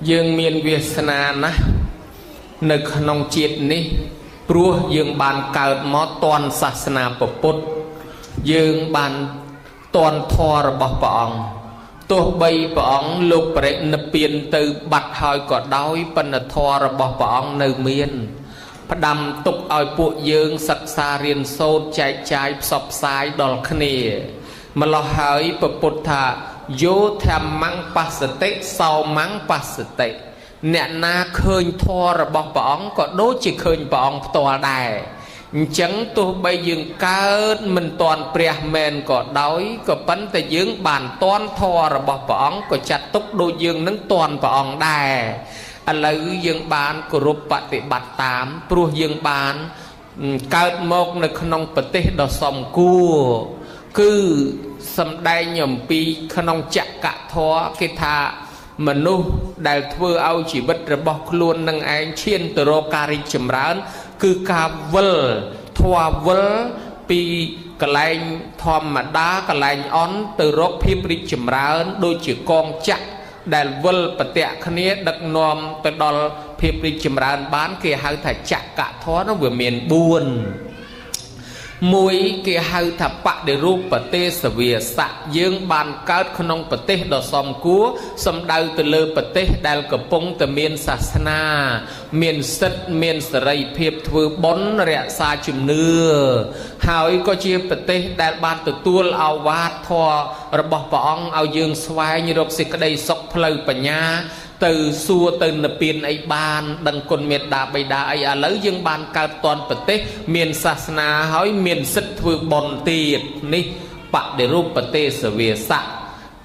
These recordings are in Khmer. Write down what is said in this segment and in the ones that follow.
dương miền Việt Nam á nực nông chiết ní prua dương bàn cào mót toàn sát na bột dương bàn toàn thò bọc bỏngตัวใบปองลูกเปรนเปลี่ยนtừบัดหอยกอดดอยปนทอระบปองในเมียนพดำตุกเอาปุยยืงศึกษาเรียนโซดใจใจสอบสายดอลคเนียมาลหายปปุถะโยธรรมังปัสติเศร้ามังปัสติเนี่ยนาเคยทอระบปองก็โดจิเคยปองตัวได้จังตัวใบยืงเกิดมันตอนเปรียแมนก็ด้อยก็ปั้นแต่ยืงบานตอนทอระบบปองก็จัดตุกโดยยืงนั้นตอนปองได้อะไรยืงบานก็รูปปฏิบัติตามปลุกยืงบานเกิดมกในขนมปฏิดอสมกูคือสำได้หย่อมปีขนมจักกะทอกิธามนุษย์ได้ทั่วเอาชีวิตระบบล้วนนังไอเชียนตโรการิจมร้านคือกาเวลทัวเวลปีกลายธรรมดากลายอ้อนตโรพิบริจมร้านโดยจือกองจักได้เวลปฏิคเนียดักนอมตดอลพิบริจมร้านบ้านเกี่ยหายถ่ายจักกะท้อนั่งเวียนเมียนบุญมวยเกี่ยหายถับปะเดรูปปฏิสเวียสะยืงบานเกิดขนมปฏิดอสมกัวสำดาวตะเลปฏิได้กระปงตะเมียนศาสนาเมียนสัตเมียนสไรเพียบทวบนเรียสาจุมเนื้อหายก็เชียปฏิได้บานตัวตัวเอาวาดทอระบบปองเอายืงสวายยุโรปสิกได้ศกเพลปัญญาtừ xua từ nợ tiền ấy ban đằng con miệt đà bày đà ấy à lấy dương ban cao toàn bật tết miền sát na hỏi miền sứt vừa bòn tiệt ní bạc để rúp bật tê sở về sạ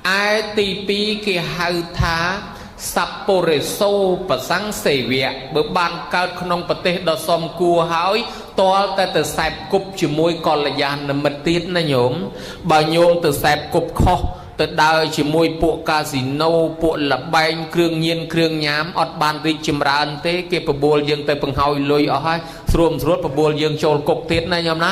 ai tì pi kia hai thá Sapporo bật sáng sề việt bữa ban cao không bật tê đo xóm cua hỏi to ta từ sạp cục chỉ môi còn là dàn nằm mật tiết na nhổm bà nhôm từ sạp cục khoแต่ได้chỉ môi bộ casino bộ là banhเครื่องเย็นเครื่องย้ำอดบานริจิมรานเต้เก็บบัวยังแต่ปังหอยลอยเอาให้รวมรถบัวยังโจลกบเทียนนะยอมนะ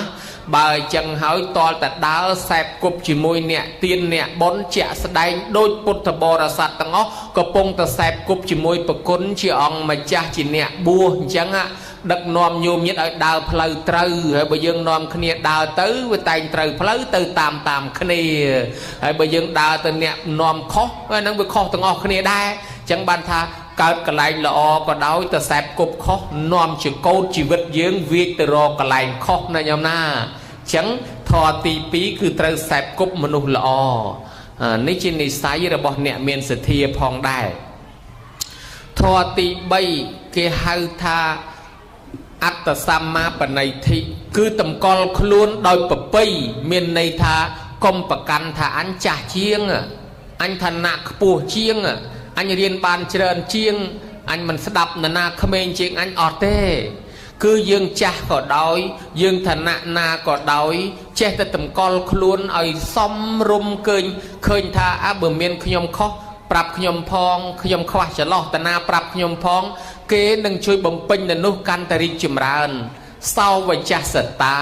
บ่ายจังหอยตอแต่ดาวแสบกบchỉ môiเนี่ยเตียนเนี่ยบนเจาะแสดงโดยพุทธบริษัทตั้งอ๋อกระปงแต่แสบกบchỉ môiประคุณchỉอ่องมาจ้าchỉเนี่ยบัวจังอะดักนอมโยมยึดเอาดาวเพลย์ตรึให้ใบยังนอมขณีดาวตื้อไปแต่งตรึเพลย์ตื้อตามขณีให้ใบยังดาวตื้อเนี่ยนอมข้อนั่งไปข้อตั้งออกขณีได้จังบันทาเกิดกระไรละอก็ดาวแต่แสบกบข้อนอมจึงโกชีวิตยังวิตรอกระไรข้อนะยามหน้าจังทอตีปีคือตรึแสบกบมนุษย์ละอนี่จินิสัยระบบเนี่ยเมียนเสถียรพองได้ทอตีใบเกหาธาอัตสัมมาปนัยทิคือตำกอลคล้วนโดยปะปีเมียนในทากรมประกันทาอันจ่าเชียงอันธนาขปูเชียงอันเรียนบานเจริญเชียงอันมันสดับนาเขมรเชียงอันออเต้คือยังจ่าก็ได้ยังธนาก็ได้เจ้าแต่ตำกอลคล้วนไอ้ซ้อมรุมเกินเคยทาอาเบเมียนขยมข้อปรับขยมพองขยมขวาจะลอกแต่นาปรับขยมพองเกนึงช่วยบ่มเป็นนุกันตริจิมรานเศร้าวิจารตา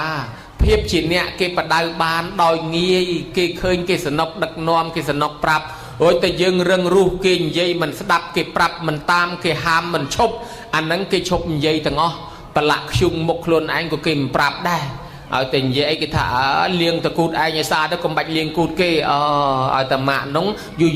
เพียบจีเนี่ยเกปดาวบานดอยเงี้ยเกเคยเกสนกดักนอมเกสนกปรับโอ้ยแต่ยังเรื่องรูเกยยัยมันสดับเกปรับมันตามเกหามมันชบอันนั้นเกชบยัยทั้งอ๋อปลักชุงมกโคลนไอ้ก็เกมปรับได้เอาแต่ยัยกิถาเลี้ยงตะกูดไอ้เนี่ยซาได้กำบัดเลี้ยงกูดเกเอาแต่มาน้อง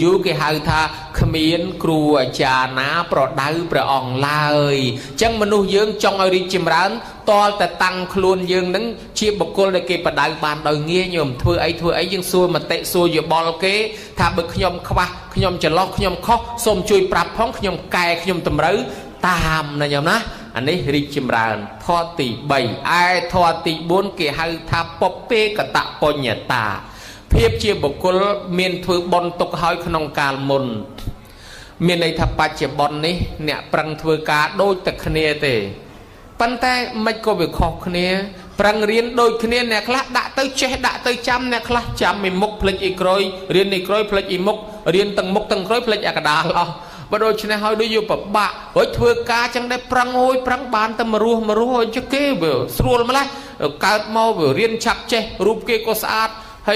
ยูเกหาธาขมิ้นครูจานาปลอดดาวปลอดอ่องลายจังมนุษย์ยืงจงเอาริจิมรันตอแต่ตังคลุนยืงนั้นเชียบบุคคลในเก็บประดาวบานดอยเงี้ยโยมทั่วไอ้ยังซัวมาเตะซัวอยู่บอลเก้ถ้าบึกขยมขวาขยมจะล็อกขยมข้อส้มจุยปรับพ้องขยมไก่ขยมตำรือตามนะโยมนะอันนี้ริจิมรันทอติใบไอทอติบุญเกี่ยหาทาปเปกตะปญญตาเพียบเชียบบุคคลเมียนถือบอลตกหอยขนมกาลมนเมียนในทับปัจเจบอลนี้เนี่ยปรังถือกาโดยตะคเนียเตปันแต่ไม่ก็ไปขอคเนียปรังเรียนโดยคเนียเนี่ยคละด่าเตยเชด่าเตยจำเนี่ยคละจำมีมุกพลิกอีกร้อยเรียนอีกร้อยพลิกอีมุกเรียนตั้งมุกตั้งร้อยพลิกอากาดาลบ่โดยชนะหอยด้วยอยู่ปะบะหอยถือกาจังได้ปรังโอยปรังบานแต่มารู้หอยจะเก็บสรุปมาเลยการมอเรียนชักเจรูปเกก็สะอาดให้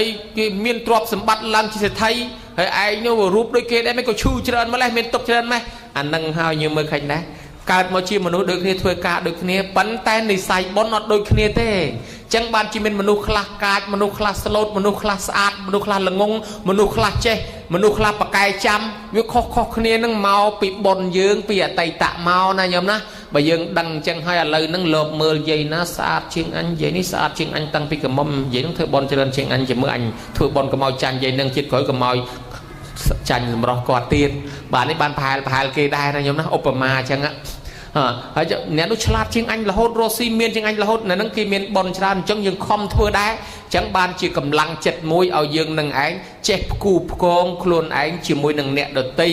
เมียนตรอบสมบัติลังจิตไทยให้ไอ้เนี่ยรูปโดยเกได้ไม่ก็ชูเจริญมาเลยเมียนตกเจริญไหม anh nâng hao như mơ khánh đấyកើតមកជាមនុស្សដូចគ្នាធ្វើការដូចគ្នាប៉ុន្តែនិស័យបុណ្យអត់ដូចគ្នាទេចឹងបានជាមានមនុស្សខ្លះកាចមនុស្សខ្លះស្លូតមនុស្សខ្លះស្អាតមនុស្សខ្លះល្ងងមនុស្សខ្លះចេះមនុស្សខ្លះបកែចាំវាខុសគ្នានឹងមកពីបុណ្យយើងពីអតីតមកណាញោមណាបើយើងដឹងចឹងហើយឥឡូវហ្នឹងលោកមើលយាយណាស្អាតជាងអញយាយនេះស្អាតជាងអញតាំងពីកមុំយាយនឹងធ្វើបុណ្យច្រើនជាងអញជាមួយអញធ្វើបុណ្យកម្មកចាញ់យាយនឹងជាតិក្រោយកម្មកចាញ់សម្រស់គាត់ទៀតបាទនេះបានប្រហែលគេដែរណាញោមណាឧបមាចឹងហើយអ្នកនោះឆ្លាតជាងអញរហូតរស់ស៊ីមានជាងអញរហូតនៅនឹងគេមានបនច្រើនអញ្ចឹងយើងខំធ្វើដែរអញ្ចឹងបានជាកម្លាំងចិត្តមួយឲ្យយើងនឹងឯងចេះផ្គូផ្គងខ្លួនឯងជាមួយនឹងអ្នកដទៃ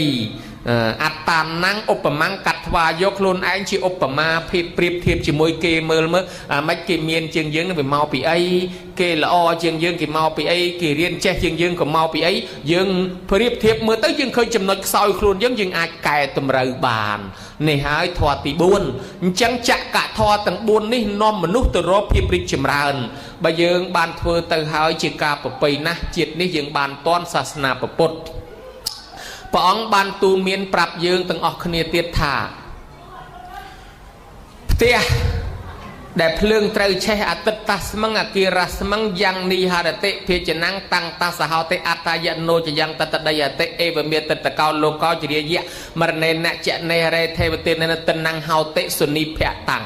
អត្តានាំងឧបមាកាត់ថ្វាយកខ្លួនឯងជាឧបមាភាពប្រៀបធៀបជាមួយគេមើលមិនគេមានជាងយើងនឹងវាមកពីអីគេល្អជាងយើងគេមកពីអីគេរៀនចេះជាងយើងក៏មកពីអីយើងប្រៀបធៀបមើលទៅយើងឃើញចំណុចខ្សោយខ្លួនយើងអាចកែតម្រូវបាននេះហើយធម៌ទី4អញ្ចឹងចក្រធម៌ទាំង4នេះនាំមនុស្សទៅរកភាពរីកចម្រើនបើយើងបានធ្វើទៅហើយជាការប្រពៃណាស់ជាតិនេះយើងបានតន់សាសនាពុទ្ធព្រះអង្គបានទូន្មានប្រាប់យើងទាំងអស់គ្នាទៀតថាផ្ទះដែលភ្លើងត្រូវឆេះអតិតស្មឹងអគិរស្មឹងយ៉ាងនីហរតិភិជនាំងតាំងតាសហោតិអត្តយនោចយ៉ាងតតដីអតិអេវមេតតកោលោកោជរិយៈមរណេនៈចនេរេទេវទេនតនាំងហោតិសុនីភៈតាំង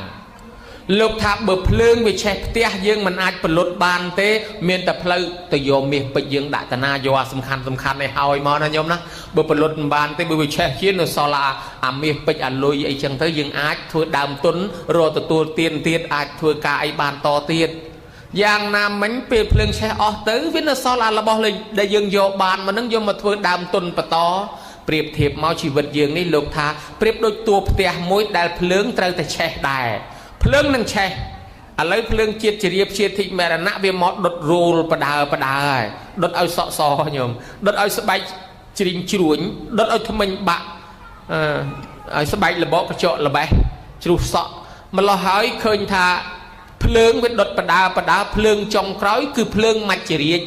លោកថាបើភ្លើងវាឆេះផ្ទះយើងមិនអាចផលុតបានទេមានតែផ្លូវទៅយកមាសពេជ្រយើងដាក់តាណាយកអាសំខាន់ឲ្យហើយមកណាញោមណាបើផលុតមិនបានទេបើវាឆេះជានៅសល់អាមាសពេជ្រអាលុយអីចឹងទៅយើងអាចធ្វើដើមទុនរកទទួលទានទៀតអាចធ្វើការអីបានតទៀតយ៉ាងណាមិញពេលភ្លើងឆេះអស់ទៅវានៅសល់អារបស់ដែលយើងយកបានមកនឹងយកមកធ្វើដើមទុនបន្តប្រៀបធៀបមកជីវិតយើងនេះលោកថាប្រៀបដូចតួផ្ទះមួយដែលភ្លើងត្រូវតែឆេះដែរភ្លើងនឹងឆេះឥឡូវភ្លើងជាតិជ្រាបជាតិធិមរណៈវាមកដុតរោលបដើហើយដុតឲ្យសក់សញោមដុតឲ្យស្បែកជ្រីងជ្រួញដុតឲ្យថ្មិញបាក់ឲ្យស្បែកលបកកញ្ចក់លបេះជ្រុះសក់ម្លោះហើយឃើញថាភ្លើងវាដុតបដើភ្លើងចុងក្រោយគឺភ្លើងមច្ចរាជ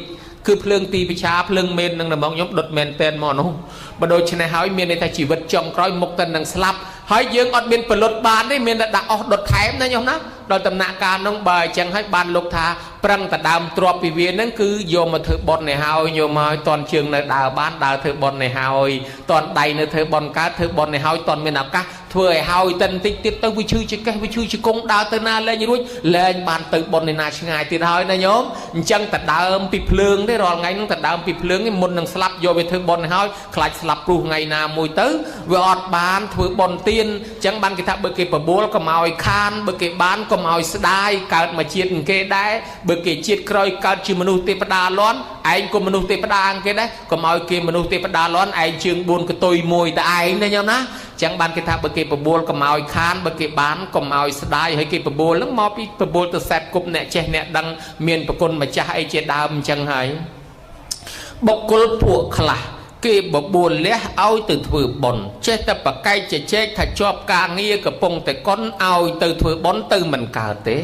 គឺភ្លើងទីវិឆាភ្លើងមេននឹងដំងខ្ញុំដុតមែនតែនមកនោះបើដូច្នេះហើយមានន័យថាជីវិតចុងក្រោយមុខទៅនឹងស្លាប់ហើយយើងអត់មានផលុតបានទេមានតែដាក់អស់ដុតថែមណាញោមណាដល់ដំណាក់កាលនោះបើអញ្ចឹងហើយបានលោកថាប្រឹងតែដើមទ្របពីវាហ្នឹងគឺយកមកធ្វើបន់នេះហើយយកមកឲ្យតន់ជើងនៅដើរបានដើរធ្វើបន់នេះហើយតន់ដៃនៅធ្វើបន់កើតធ្វើបន់នេះហើយតន់មានឱកាសធ្វើឲ្យហើយតិនតិចទៀតទៅវាឈឺជាកេះវាឈឺជាគង់ដើរទៅណាលែងរួចលែងបានទៅបន់នេះណាឆ្ងាយទៀតហើយណាញោមអញ្ចឹងតែដើមពីភ្លើងទេរាល់ថ្ងៃហ្នឹងតែដើមពីភ្លើងនេះមុននឹងស្លាប់យកវាធ្វើបន់នេះហើយខ្លាចស្លាប់ព្រោះថ្ងៃណាមួយទៅវាអត់បានធ្វើបន់ទៀនអញ្ចឹងបានគេថាបើគេបបួលកុំឲ្យខានបើគេបានកុំឲ្យស្ដាយកើតមកជាតិគេដែរបើគេជាតិក្រោយកើតជាមនុស្សទេវតាលាន់ឯងក៏មនុស្សទេវតាគេដែរកុំឲ្យគេមនុស្សទេវតាលាន់ឯងជើង4កតុយមួយតែឯងណាញោមណាអញ្ចឹងបានគេថាបើគេបបួលកុំឲ្យខានបើគេបានកុំឲ្យស្ដាយហើយគេបបួលហ្នឹងមកពីបបួលទៅសេពគប់អ្នកចេះអ្នកដឹងមានប្រគុណម្ចាស់អីជាដើមអញ្ចឹងហើយបុគ្គលពួកខ្លះគេបបួលលះឲ្យទៅធ្វើបុណ្យចេះតែប្រកែកជជែកថាជាប់ការងារកំពុងតែកុនឲ្យទៅធ្វើបុណ្យទៅមិនកើតទេ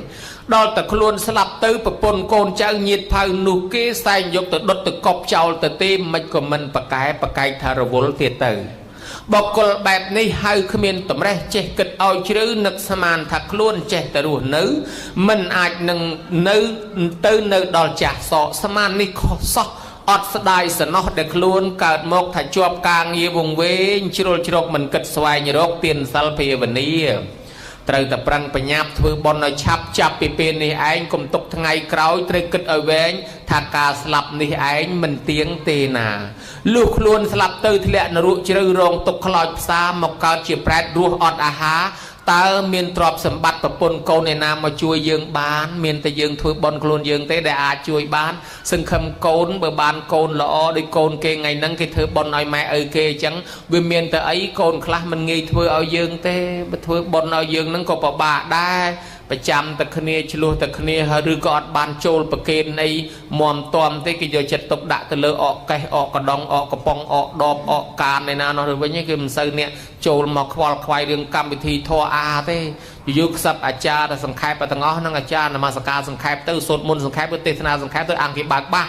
ដល់តែខ្លួនស្លាប់ទៅប្រពន្ធកូនចៅញាតិផៅនោះគេសែងយកទៅដុតទៅកប់ចោលទៅទេមិនក៏មិនប្រកែកថារវល់ទៀតទៅបុគ្គលបែបនេះហៅគ្មានតម្រេះចេះគិតឲ្យជ្រៅនឹកស្មានថាខ្លួនចេះតែរស់នៅមិនអាចនឹងនៅដល់ចាស់សក់ស្មាននេះខុសសោះអត់ស្ដាយសំណោះដែលខ្លួនកើតមកថាជាប់ការងារវង្វេងជ្រុលជ្រកមិនគិតស្វែងរកទានសិលភាវនាត្រូវតែប្រឹងប្រញាប់ធ្វើបុណ្យឲ្យឆាប់ចាប់ពីពេលនេះឯងកុំទុកថ្ងៃក្រោយត្រូវគិតឲ្យវែងថាការស្លាប់នេះឯងមិនទៀងទេណាលុះខ្លួនស្លាប់ទៅធ្លាក់នរកជ្រៅរងទុកខ្លោចផ្សាមកកើតជាប្រែតរស់អត់អាហារតើមានទ្រព្យសម្បត្តិប្រពន្ធកូនឯណាមកជួយយើងបានមានតែយើងធ្វើបុណ្យខ្លួនយើងទេដែលអាចជួយបានសង្ឃឹមកូនបើបានកូនល្អដូចកូនគេថ្ងៃហ្នឹងគេធ្វើបុណ្យឲ្យម៉ែឪគេអញ្ចឹងវាមានតែអីកូនខ្លះមិនងាយធ្វើឲ្យយើងទេបើធ្វើបុណ្យឲ្យយើងហ្នឹងក៏ពិបាកដែរប្រចាំតែគ្នាឆ្លោះតែគ្នាហើយឬក៏អត់បានចូលប្រកេនអីមមតំទេគេយកចិត្តទុកដាក់ទៅលើអកកេះអកកដងអកកំប៉ុងអកដបអកកានឯណានោះទៅវិញគេមិនសូវអ្នកចូលមកខ្វល់ខ្វាយរឿងកម្មវិធីធម៌អាទេយូរខ្សឹបអាចារ្យតែសង្ខេបទាំងអស់ហ្នឹងអាចារ្យនមស្ការសង្ខេបទៅសូត្រមន្តសង្ខេបទៅទេសនាសង្ខេបទៅអង្គគេបើកបាស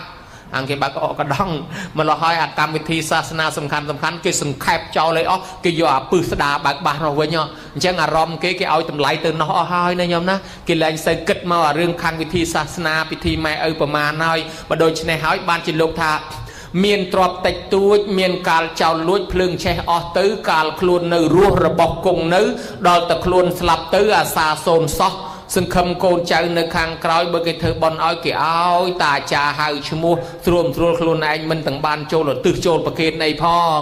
អង្គគេបើកអកដងមកលោហើយអាកម្មវិធីសាសនាសំខាន់គេសង្ខេបចោលឲ្យអស់គេយកអាពឹសស្ដាបើកបាសនោះវិញអញ្ចឹងអារម្មណ៍គេឲ្យតម្លៃទៅនោះអស់ហើយណាញោមណាគេលែងសូវគិតមកអារឿងខាងវិធីសាសនាពិធីម៉ែឪប្រមាណហើយបើដូច្នេះហើយបានជាលោកថាមានទ្រព្យតិចតួចមានកាលចោលលួចភ្លើងឆេះអស់ទៅកាលខ្លួននៅរស់របស់គង់នៅដល់តែខ្លួនស្លាប់ទៅអាសាសូនសោះសង្ឃឹមកូនចៅនៅខាងក្រោយបើគេធ្វើបន់ឲ្យគេឲ្យតាអាចារ្យហៅឈ្មោះស្រួលខ្លួនឯងមិនទាំងបានចូលឧទ្ទិសចូលប្រកេតនៃផង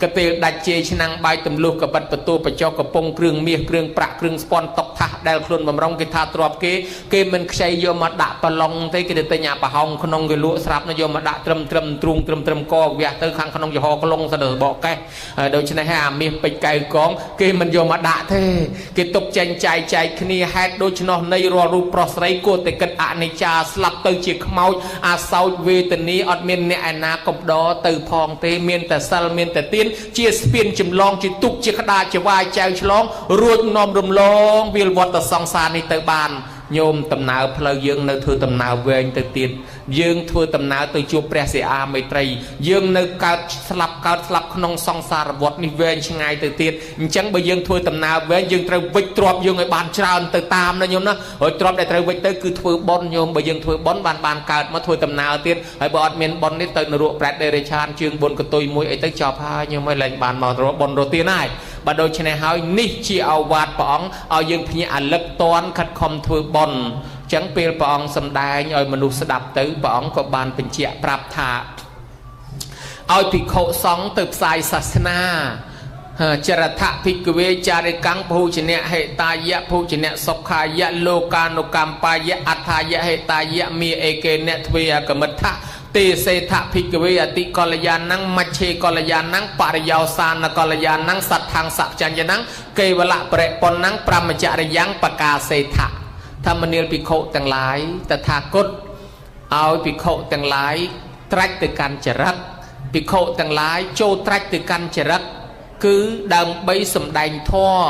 កាពេលដាច់ជេរឆ្នាំងបាយទម្លុះកបិតបន្ទោបច្ចុកកំពង់គ្រឿងមាសគ្រឿងប្រាក់គ្រឿងស្ពាន់តុកថាសដែលខ្លួនបំរុងគេថាទ្របគេមិនខ្ចីយកមកដាក់ប្រឡងទេគេទៅទិញអាប្រហោងក្នុងគេលក់ស្រាប់យកមកដាក់ត្រឹមទ្រូងត្រឹមកវះទៅខាងក្នុងយហក្លងសិនទៅបកកេះដូច្នេះហើយអាមាសពេជ្រកែវកងគេមិនយកមកដាក់ទេគេទុកចេញចែកគ្នាហេតុដូច្នោះនៃរាល់រូបប្រុសស្រីគួរតែគិតអនិច្ចាស្លាប់ទៅជាខ្មោចអាសោចវេទនាអត់មានអ្នកឯណាកំដរទៅផងទេមានតែសិលមានតែទានជាស្ពានចម្លងជាទុកជាក្តារជាវាយចៅឆ្លងរួចនាំរំលងវាលវត្តសង្សារនេះទៅបានញោមដំណើរផ្លូវយើងនៅធ្វើដំណើរវែងទៅទៀតយើងធ្វើដំណើរទៅជួបព្រះសិអាមេត្រីយើងនៅកើតស្លាប់ក្នុងសង្សារវដ្តនេះវែងឆ្ងាយទៅទៀតអញ្ចឹងបើយើងធ្វើដំណើរវែងយើងត្រូវវិច្ចទ្រព្យយើងឲ្យបានច្រើនទៅតាមណាញោមណាហើយទ្រព្យដែលត្រូវវិច្ចទៅគឺធ្វើបុណ្យញោមបើយើងធ្វើបុណ្យបានកើតមកធ្វើដំណើរទៀតហើយបើអត់មានបុណ្យនេះទៅនរកប្រែតដេរេឆានជើងបុណ្យកតុយមួយអីទៅចប់ហើយញោមឲ្យលែងបានមករកបុណ្យរត់ទៀតហើយបើដូច្នេះហើយនេះជាឱវាទព្រះអង្គឲ្យយើងភ្ញាក់អាលឹកតន់ខិតខំធ្វើបុណ្យចឹងពេលព្រះអង្គសម្ដែងឲ្យមនុស្សស្ដាប់ទៅព្រះអង្គក៏បានបញ្ជាក់ប្រាប់ថាឲ្យភិក្ខុសង្ឃទៅផ្សាយសាសនាចរថភិក្ខវេចារិកੰភោជនៈហេតាយៈភោជនៈសុខាយៈលោកានុកម្មបាយៈអដ្ឋាយៈហេតាយៈមេអេកេនៈទ្វេអកមិដ្ឋៈទេសេថភិក្ខវេអតិកល្យាណੰមច្ឆេកល្យាណੰបរិយោសានកល្យាណੰសត្ថាំងសច្ញ្ញណੰកេវលៈបរិប៉ុណ្ណੰប្រមចរិយ៉ាងបកាសេថៈធម្មនាលភិក្ខុទាំងឡាយតថាគតឲ្យភិក្ខុទាំងឡាយត្រាច់ទៅកាន់ចរិតភិក្ខុទាំងឡាយចូលត្រាច់ទៅកាន់ចរិតគឺដើម្បីសម្ដែងធម៌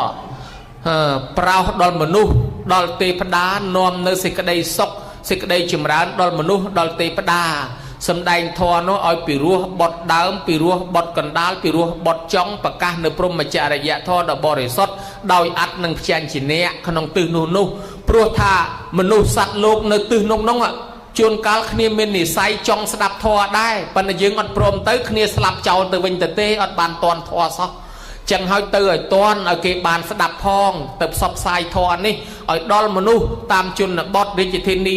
ប្រោសដល់មនុស្សដល់ទេវតានាំនៅសេចក្តីសុខសេចក្តីចម្រើនដល់មនុស្សដល់ទេវតាសម្ដែងធម៌នោះឲ្យពីរោះបត់ដើមពីរោះបត់កណ្ដាលពីរោះបត់ចុងប្រកាសនៅព្រហ្មចរិយធម៌ដ៏បរិសុទ្ធដោយអត្តនឹងព្យាញ្ជនៈក្នុងទិសនោះព្រោះថាមនុស្សសត្វលោកនៅទិសនោះជួនកាលគ្នាមាននិស័យចង់ស្ដាប់ធម៌ដែរប៉ុន្តែយើងអត់ព្រមទៅគ្នាស្លាប់ចោលទៅវិញទៅទេអត់បានតន់ធម៌សោះចឹងហើយទៅឲ្យតន់ឲ្យគេបានស្ដាប់ផងទៅផ្សព្វផ្សាយធម៌នេះឲ្យដល់មនុស្សតាមជនបទរាជធានី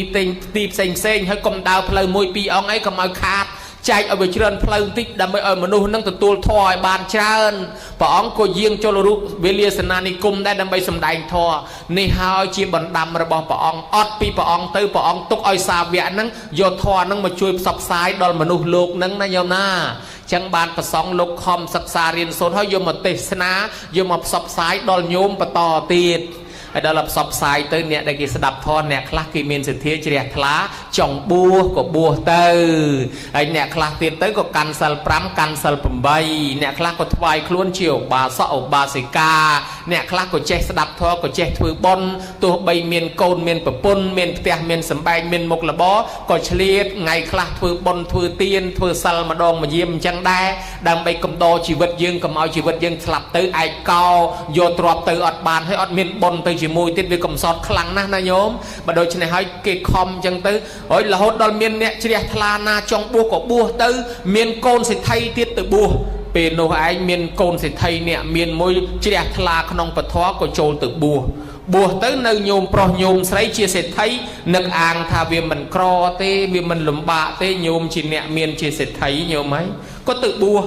ទីផ្សេងហើយកុំដើរផ្លូវមួយពីរអង្គអីកុំឲ្យខាតចែកឲ្យវាច្រើនផ្លូវបន្តិចដើម្បីឲ្យមនុស្សនឹងទទួលធម៌ឲ្យបានច្រើនព្រះអង្គក៏យាងចូលរូបវេលាសនានិគមដែរដើម្បីសម្ដែងធម៌នេះហើយជាបណ្ដាំរបស់ព្រះអង្គអត់ពីព្រះអង្គទៅព្រះអង្គទុកឲ្យសាវកហ្នឹងយកធម៌ហ្នឹងមកជួយផ្សព្វផ្សាយដល់មនុស្សលោកហ្នឹងណាញោមណាចឹងបានប្រសងលោកខំសិក្សារៀនសូត្រហើយយកមកទេសនាយកមកផ្សព្វផ្សាយដល់ញោមបន្តទៀតហើយដល់ផ្សព្វផ្សាយទៅអ្នកដែលគេស្ដាប់ធម៌អ្នកខ្លះគេមានសទ្ធាជ្រះថ្លាចង់បួសក៏បួសទៅហើយអ្នកខ្លះទៀតទៅក៏កាន់សិល5កាន់សិល8អ្នកខ្លះក៏ថ្វាយខ្លួនជាឧបាសកឧបាសិកាអ្នកខ្លះក៏ចេះស្ដាប់ធម៌ក៏ចេះធ្វើបុណ្យទោះបីមានកូនមានប្រពន្ធមានផ្ទះមានសម្បែងមានមុខរបរក៏ឆ្លៀតថ្ងៃខ្លះធ្វើបុណ្យធ្វើទានធ្វើសិលម្ដងម្យាមអញ្ចឹងដែរដើម្បីកំដរជីវិតយើងកុំឲ្យជីវិតយើងស្លាប់ទៅឯកោយកទ្រព្យទៅអត់បានហើយអត់មានបុណ្យទៅជាមួយទៀតវាកំសត់ខ្លាំងណាស់ណាញោមបើដូច្នេះហើយគេខំអញ្ចឹងទៅហើយរហូតដល់មានអ្នកជ្រះថ្លាណាចង់បួសក៏បួសទៅមានកូនសេដ្ឋីទៀតទៅបួសពេលនោះឯងមានកូនសេដ្ឋីអ្នកមានមួយជ្រះថ្លាក្នុងពធក៏ចូលទៅបួសទៅនៅញោមប្រុសញោមស្រីជាសេដ្ឋីនឹកអាងថាវាមិនក្រទេវាមិនលំបាកទេញោមជាអ្នកមានជាសេដ្ឋីញោមហើយក៏ទៅបួស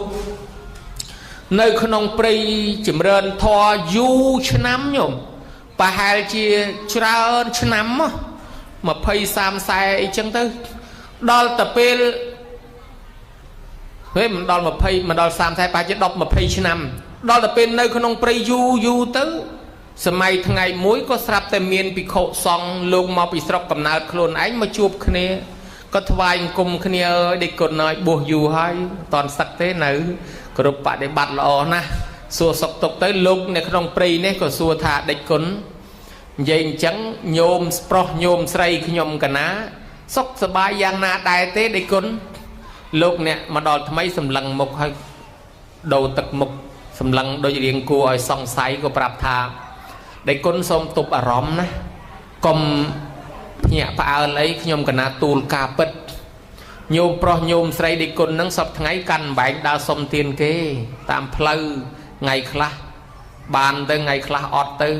នៅក្នុងព្រៃចម្រើនធម៌យូរឆ្នាំញោមប្រហែលជាច្រើនឆ្នាំ20 30អីចឹងទៅដល់តែពេលមិនដល់20មិនដល់30ប្រហែលជា10 20ឆ្នាំដល់តែពេលនៅក្នុងព្រៃយូរទៅសម័យថ្ងៃមួយក៏ស្រាប់តែមានភិក្ខុសង្ឃលោកមកពីស្រុកកំណើតខ្លួនឯងមកជួបគ្នាក៏ថ្វាយអង្គមគ្នាអើយដេកគុណហើយបួសយូរហើយតន់សឹកទេនៅគ្រប់បដិបត្តិល្អណាស់សួរសុខទុក្ខទៅលោកនៅក្នុងព្រៃនេះក៏សួរថាដេចគុណនិយាយអញ្ចឹងញោមប្រុសញោមស្រីខ្ញុំកណាសុខសប្បាយយ៉ាងណាដែរទេដេចគុណ លោកអ្នកមកដល់ថ្មីសម្លឹងមុខហើយដូរទឹកមុខសម្លឹងដូចរៀងគួរឲ្យសង្ស័យក៏ប្រាប់ថាដេគុណសូមទប់អារម្មណ៍ណាកុំភ្ញាក់ផ្អើលអីខ្ញុំកណាទូលការពិតញោមប្រុសញោមស្រីដេគុណនឹងសពថ្ងៃកាន់បែងដើរសុំទានគេតាមផ្លូវថ្ងៃខ្លះបានទៅថ្ងៃខ្លះអត់ទៅ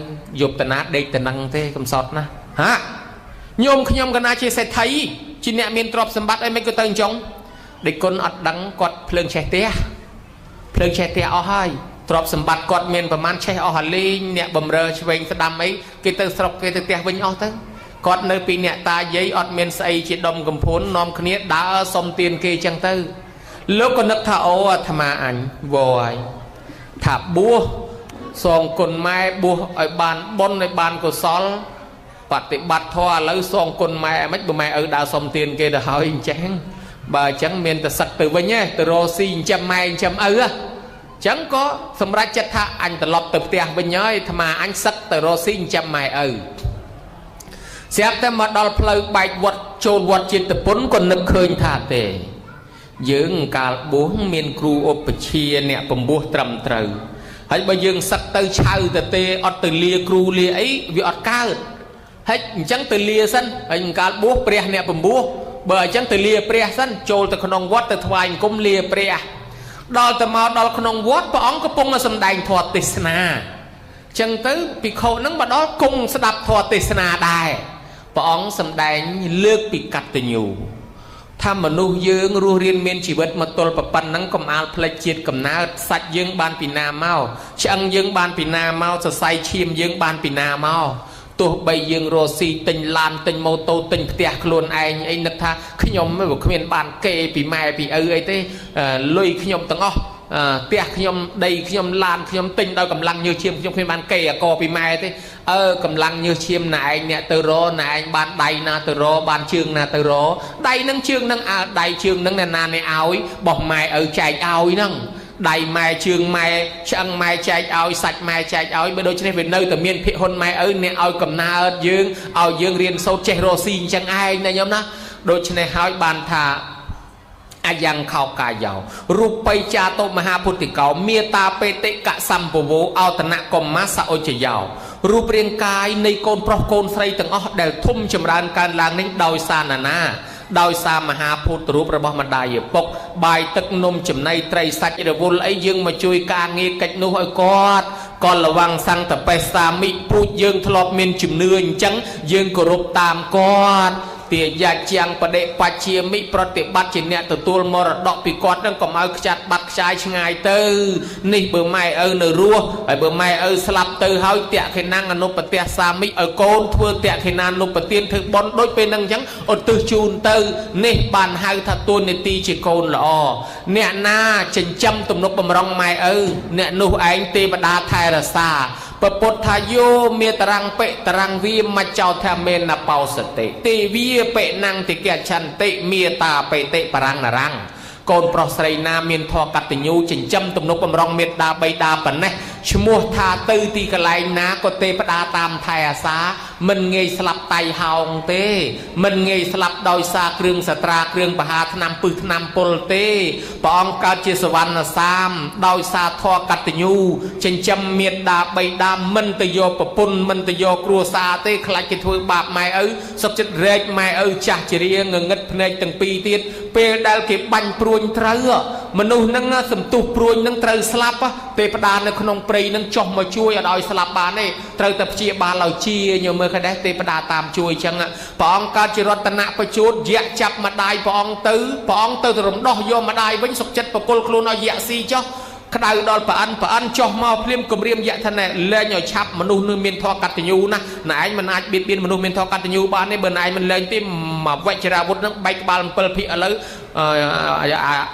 យប់តាណាដេកតំណឹងទេកំសត់ណាហាញោមខ្ញុំកណាជាសេដ្ឋីជាអ្នកមានទ្រព្យសម្បត្តិអីមិនក៏ទៅអញ្ចឹងដេគុណអត់ដឹងគាត់ភ្លើងឆេះផ្ទះអស់ហើយទ្រព្យសម្បត្តិគាត់មានប្រមាណឆេះអស់ហើយលេងអ្នកបំរើឆ្វេងស្ដាំអីគេទៅស្រុកគេទៅផ្ទះវិញអស់ទៅគាត់នៅពីអ្នកតាយាយអត់មានស្អីជាដុំកំភួននាំគ្នាដើរសុំទានគេចឹងទៅលោកក៏នឹកថាអូអាត្មាអញវយថាបួសសងគុណម៉ែបួសឲ្យបានបុណ្យឲ្យបានកុសលបប្រតិបត្តិធម៌ឥឡូវសងគុណម៉ែមិនបើម៉ែឪដើរសុំទានគេទៅហើយអញ្ចឹងបើអញ្ចឹងមានតែសឹកទៅវិញទៅរកស៊ីចិញ្ចឹមម៉ែចិញ្ចឹមឪអញ្ចឹងក៏សម្រេចចិត្តថាអញត្រឡប់ទៅផ្ទះវិញហើយអាត្មាអញសឹកទៅរកស៊ីចិញ្ចឹមម៉ែឪស្រាប់តែមកដល់ផ្លូវបែកវត្តចូលវត្តជាតិពុនក៏នឹកឃើញថាទេយើងកាលបួសមានគ្រូឧបជាអ្នកពំពោះត្រឹមត្រូវហើយបើយើងសឹកទៅឆៅទៅទេអត់ទៅលាគ្រូលាអីវាអត់កើតហើយអញ្ចឹងទៅលាសិនហើយកាលបួសព្រះអ្នកពំពោះបើអញ្ចឹងទៅលាព្រះសិនចូលទៅក្នុងវត្តទៅថ្វាយអង្គមលាព្រះដល់ទៅមកដល់ក្នុងវត្តព្រះអង្គកំពុងសម្ដែងធម៌ទេសនាអញ្ចឹងទៅភិក្ខុនឹងមកដល់គង់ស្ដាប់ធម៌ទេសនាដែរព្រះអង្គសម្ដែងលើកពីកតញ្ញូថាមនុស្សយើងរស់រៀនមានជីវិតមកទល់ប៉ុណ្ណឹងកុំអាលផ្លេចជាតិកំណើតសាច់យើងបានពីណាមកឆ្អឹងយើងបានពីណាមកសរសៃឈាមយើងបានពីណាមកទោះបីយើងរស់ស៊ីទិញឡានទិញម៉ូតូទិញផ្ទះខ្លួនឯងអីនឹកថាខ្ញុំមិនគ្មានបានគេពីម៉ែពីឪអីទេលុយខ្ញុំទាំងអស់ផ្ទះខ្ញុំដីខ្ញុំឡានខ្ញុំទិញដោយកម្លាំងញើសឈាមខ្ញុំគ្មានបានគេអកពីម៉ែទេកម្លាំងញើសឈាមណែឯងអ្នកទៅរណែឯងបានដៃណាទៅរបានជើងណាទៅរដៃនឹងជើងនឹងដៃជើងនឹងណានេះឲ្យបោះម៉ែឪចែកឲ្យហ្នឹងដៃម៉ែជើងម៉ែឆ្អឹងម៉ែចែកឲ្យសាច់ម៉ែចែកឲ្យបើដូច្នេះវានៅតែមានភិក្ខុនម៉ែឪអ្នកឲ្យកំណើតយើងឲ្យយើងរៀនសូត្រចេះរស់ស៊ីអញ្ចឹងឯងណាញោមណាដូច្នេះហើយបានថាអាយ៉ាងខោកាយោរូបិចាតោមហាពុទ្ធិកោមេតាបេតិកសម្ពវោអតនកមសអុជយោរូបរាងកាយនៃកូនប្រុសកូនស្រីទាំងអស់ដែលធំចម្រើនកើនឡើងនេះដោយសារណាដោយសារមហាពុទ្ធរូបរបស់ម្ដាយឪពុកបាយទឹកនំចំណីត្រីសាច់រវល់អីយើងមកជួយការងារកិច្ចនោះឲ្យគាត់ក៏លវាំងសង្តបេសាមិពូជយើងធ្លាប់មានជំនឿអញ្ចឹងយើងគោរពតាមគាត់ទាយាជាងបដិបច្ជាមិប្រតិបត្តិជាអ្នកទទួលមរតកពីគាត់នឹងកុំឲ្យខ្ចាត់បាត់ខ្ចាយឆ្ងាយទៅនេះបើម៉ែឪនៅរស់ហើយបើម៉ែឪស្លាប់ទៅហើយតេខេណាំងអនុបទះសាមិឲ្យកូនធ្វើតេខេណានុបទានធ្វើបន់ដូចពេលហ្នឹងអញ្ចឹងឧទ្ទិសជូនទៅនេះបានហៅថាទួនាទីជាកូនល្អអ្នកណាចិញ្ចឹមទំនុកបំរុងម៉ែឪអ្នកនោះឯងទេវតាថែរក្សាពពុទ្ធថាយោមេតរੰបិតរੰវាមច្ចោធមេនបោសតិទេវាបិណੰតិកច្ឆន្តិមេតាបេតិបរੰនរੰកូនប្រុសស្រីណាមានធម៌កតញ្ញូចិញ្ចឹមទំនុកបំរុងមេត្តាបៃតាប៉ុណ្ណេះឈ្មោះថាទៅទីកន្លែងណាក៏ទេវតាតាមថែអាសាមិនងាយស្លាប់តៃហោងទេមិនងាយស្លាប់ដោយសារគ្រឿងសត្រាគ្រឿងបហាថ្នាំពឹសថ្នាំពុលទេព្រះអង្គកើតជាសវណ្ណសាមដោយសារធម៌កតញ្ញូចិញ្ចឹមមេត្តាបៃតាមិនទៅយកប្រពន្ធមិនទៅយកគ្រួសារទេខ្លាចគេធ្វើបាបម៉ែឪសុខចិត្តរែកម៉ែឪចាស់ជារៀងងឹតភ្នែកទាំងពីរទៀតពេលដែលគេបាញ់ព្រួញត្រូវមនុស្សនឹងសំទុះព្រួញនឹងត្រូវស្លាប់ទេវតានៅក្នុងព្រៃនឹងចុះមកជួយអត់ឲ្យស្លាប់បានទេត្រូវតែព្យាបាលឲ្យជាញោមមើលឃើញទេទេវតាតាមជួយអញ្ចឹងព្រះអង្គកើតជារតនបជូតយៈចាប់ម្ដាយព្រះអង្គទៅរំដោះយកម្ដាយវិញសុខចិត្តបកុលខ្លួនឲ្យយៈស៊ីចុះក្តៅដល់ប្រអិនចុះមកភ្លាមគម្រាមយៈថាលែងឲ្យឆាប់មនុស្សនឹងមានធម៌កតញ្ញូណាណែឯងមិនអាចបៀតបៀនមនុស្សមានធម៌កតញ្ញូបានទេបើណែឯងមិនលែងទេមកវជ្រាវុធនឹងបែកក្បាល7ភាគឥឡូវ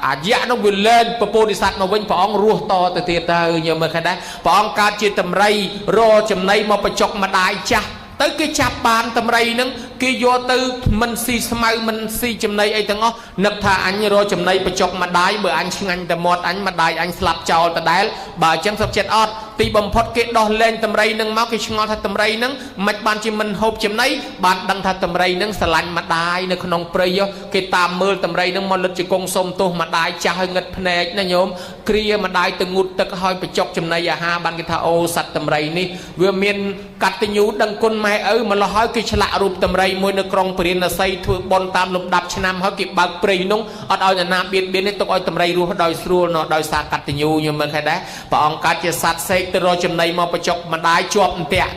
អាយៈនោះវាលែងពពោធិសត្វមកវិញព្រះអង្គរស់តទៅទៀតទៅញោមមើលឃើញដែរព្រះអង្គកើតជាតម្រៃរចំណៃមកបញ្ចុកម្ដាយចាស់ទៅគេចាប់បានតម្រៃនឹង គេយកទៅមិនស៊ីស្មៅមិនស៊ីចំណីអីទាំងអស់នឹកថាអញរកចំណីបញ្ចុកម្ដាយបើអញឆ្ងាញ់តែមាត់អញម្ដាយអញស្លាប់ចោលដដែលបើអញ្ចឹងសុខចិត្តអត់ទីបំផុតគេដោះលែងតម្រៃនឹងមកគេឆ្ងល់ថាតម្រៃនឹងមិនបានជាមិនហូបចំណីបានដឹងថាតម្រៃនឹងស្រឡាញ់ម្ដាយនៅក្នុងព្រៃគេតាមមើលតម្រៃនឹងមកលិតជង្គង់សុំទោសម្ដាយចាស់ហើយងឹតភ្នែកណាញោមគ្រាម្ដាយទៅងូតទឹកហើយបញ្ចុកចំណីអាហារបានគេថាអូសត្វតម្រៃនេះវាមានកតញ្ញូដឹងគុណម៉ែឪម្ល៉េះហើយគេឆ្លាក់រូបតម្រៃមួយនៅក្រុងពរាណសីធ្វើបុណ្យតាមលំដាប់ឆ្នាំហើយគេបើកព្រៃនោះអត់ឲ្យអ្នកណាបៀតបៀនទេទុកឲ្យតម្រៃរស់ដោយស្រួលណោះដោយសារកតញ្ញូញោមមើលឃើញដែរព្រះអង្គកើតជាសត្វសេកទៅរកចំណីមកបញ្ចុកម្ដាយជាប់អន្ទាក់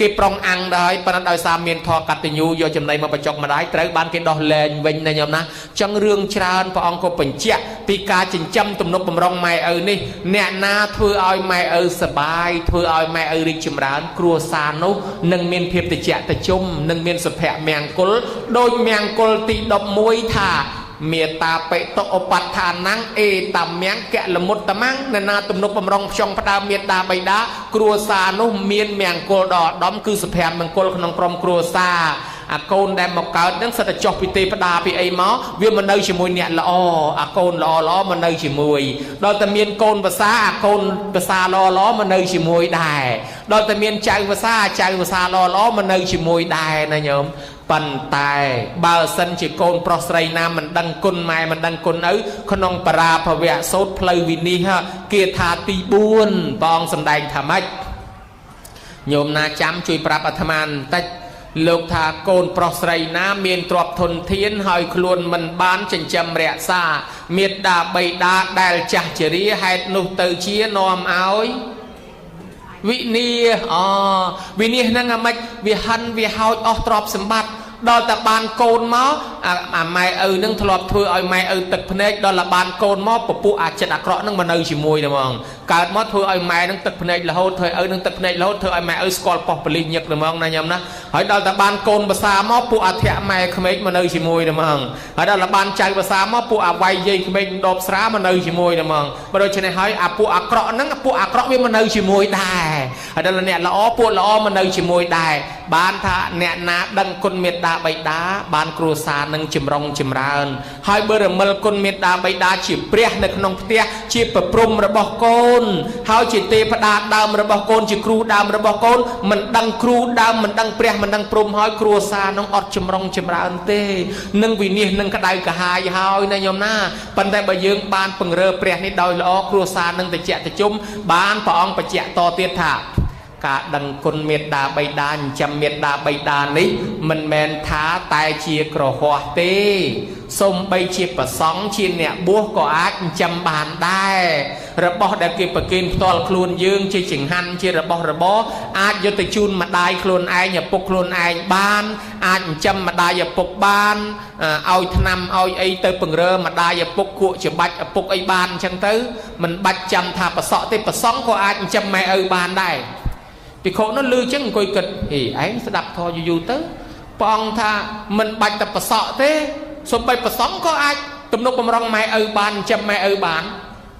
គេប្រុងអាំងដែរប៉ុន្តែដោយសារមានធម៌កតញ្ញូយកចំណីមកបញ្ចុកម្ដាយត្រូវបានគេដោះលែងវិញណាញោមណាចឹងរឿងច្រើនព្រះអង្គក៏បញ្ជាក់ពីការចិញ្ចឹមទំនុកបំរុងម៉ែឪនេះអ្នកណាធ្វើឲ្យម៉ែឪសបាយធ្វើឲ្យម៉ែឪរីកចម្រើនគ្រួសារនោះនឹងមានភាពត្រជាក់ត្រជុំនឹងមានសុភមង្គលដោយមង្គលទី11ថាមេតាបិតឧបฏដ្ឋានាំងអេតមង្គកលមុតតមង្គអ្នកណាទំនុកបំរុងខ្ចង់ផ្ដើមមេតាបិតាគ្រួសារនោះមានមង្គលដ៏ឧត្តមគឺសុភមង្គលក្នុងក្រុមគ្រួសារអាកូនដែលមកកើតនឹងសិតតែចុះពីទេវតាពីអីមកវាមកនៅជាមួយអ្នកល្អអាកូនល្អមកនៅជាមួយដល់តែមានកូនភាសាអាកូនភាសាល្អមកនៅជាមួយដែរដល់តែមានចៅភាសាល្អមកនៅជាមួយដែរណាញោមប៉ុន្តែបើសិនជាកូនប្រុសស្រីណាមិនដឹងគុណម៉ែមិនដឹងគុណឪក្នុងបរាភវៈសូត្រផ្លូវវិនិច្ឆ័យគាថាទី4ព្រះអង្គសម្ដែងថាម៉េចញោមណាចាំជួយប្រាប់អាត្មាបន្តិចលោកថាកូនប្រុសស្រីណាមានទ្រព្យធនធានហើយខ្លួនមិនបានចិញ្ចឹមរក្សាមេត្តាបិតាដែលចាស់ជរាហេតុនោះទៅជានាំឲ្យវិនិច្ឆ័យវិនិច្ឆ័យហ្នឹងអាម៉េចវាហិនវាហោចអស់ទ្រព្យសម្បត្តិដល់តែបានកូនមកអាម៉ែឪនឹងធ្លាប់ធ្វើឲ្យម៉ែឪទឹកភ្នែកដល់តែបានកូនមកពពួកអាចិត្តអាក្រក់នឹងមកនៅជាមួយតែហ្មងកើតមកធ្វើឲ្យម៉ែនឹងទឹកភ្នែករហូតធ្វើឲ្យឪនឹងទឹកភ្នែករហូតធ្វើឲ្យម៉ែឪស្គាល់ប៉ោះប៉លិសញឹកតែហ្មងណាញោមណាហើយដល់តែបានកូនភាសាមកពួកអធៈម៉ែក្មេកមកនៅជាមួយតែហ្មងហើយដល់តែបានចៅភាសាមកពួកអាវាយយាយក្មេកដបស្រាមកនៅជាមួយតែហ្មងបើដូច្នេះហើយអាពួកអាក្រក់ហ្នឹងពួកអាក្រក់វាមកនៅជាមួយដែរហើយដល់អ្នកល្អពួកល្អមកនៅជាមួយដែរបានថាអ្នកណាដឹងគុណមេត្តាបិតាបានគ្រួសារនឹងចម្រុងចម្រើនហើយបើរមិលគុណមេត្តាបិតាជាព្រះនៅក្នុងផ្ទះជាប្រព្រំរបស់កូនហើយជាទេវតាដើមរបស់កូនជាគ្រូដើមរបស់កូនមិនដឹងគ្រូដើមមិនដឹងព្រះមិនដឹងព្រំហើយគ្រួសារនឹងអត់ចម្រុងចម្រើនទេនឹងវិនិច្ឆ័យនឹងក្តៅក្រហាយហើយណាញោមណាប៉ុន្តែបើយើងបានពង្រើព្រះនេះដោយល្អគ្រួសារនឹងត្រជាក់ត្រជុំបានព្រះអង្គបញ្ជាក់តទៀតថាការដឹងគុណមេត្តាបិតាចិញ្ចឹមមេត្តាបិតានេះមិនមែនថាតែជាក្រហោះទេសូម្បីជាប្រសង់ជាអ្នកបួសក៏អាចចិញ្ចឹមបានដែររបស់ដែលគេប្រគេនផ្ទាល់ខ្លួនយើងជាចង្ហាន់ជារបស់របរអាចយកទៅជូនម្ដាយខ្លួនឯងឪពុកខ្លួនឯងបានអាចចិញ្ចឹមម្ដាយឪពុកបានឲ្យថ្នាំឲ្យអីទៅពង្រើម្ដាយឪពុកគក់ច្បាច់ឪពុកអីបានអញ្ចឹងទៅមិនបាច់ចាំថាប្រសក់ទេប្រសង់ក៏អាចចិញ្ចឹមម៉ែឪបានដែរពីខោនោះលឺចឹងអង្គុយគិតឯងស្ដាប់ធម៌យូរទៅព្រះអង្គថាមិនបាច់តែប្រសក់ទេសូម្បីប្រសង់ក៏អាចទំនុកបំរុងម៉ែឪបានចិញ្ចឹមម៉ែឪបាន